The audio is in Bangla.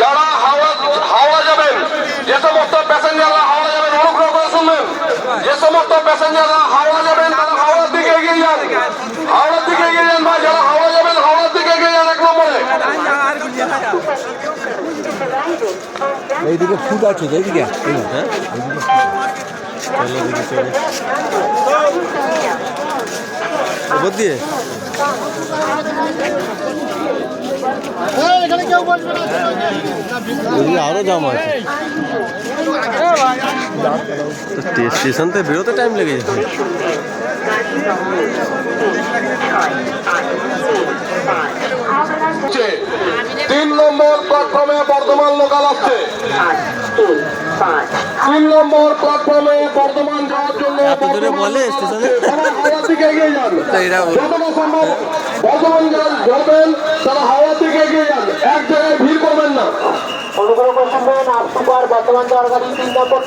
যারা হাওড়া যাবেন, যে সমস্ত প্যাসেঞ্জাররা হাওড়া যাবেন অনুগ্রহ করে শুনবেন। যে সমস্ত প্যাসেঞ্জাররা হাওড়া যাবেন তারা হাওড়ার দিকে এগিয়ে যান, হাওড়ার দিকে এগিয়ে যান ভাই। যারা হাওড়া যাবেন হাওড়ার দিকে এগিয়ে যান 1 নম্বরে। এইদিকে ফুড আছে, এইদিকে হ্যাঁ ওপর দিয়ে আরো জাম আছে, স্টেশন থেকে বেরোতে টাইম লেগে যাচ্ছে। 3 নম্বর প্ল্যাটফর্মে বর্ধমান লোকাল আসছে। 3 নম্বর প্ল্যাটফর্মে বর্ধমান যাওয়ার জন্য বলে স্টেশনে হাওড়ার দিকে এগিয়ে যান। যতটা সম্ভব বর্ধমান যাবেন তারা হাওড়ার দিকে এগিয়ে যান, এক জায়গায় ভিড় করবেন না। অনুগ্রহ করে শুনবেন, আর সুপার বর্ধমান যাওয়ার গাড়ি 3 নম্বর